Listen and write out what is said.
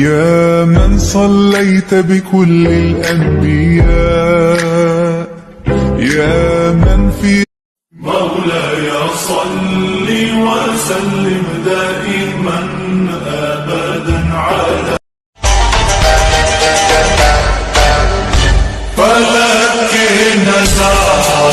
يا من صليت بكل الأنبياء يا من في مولاي صل وسلم دائما أبدا على فلك نزار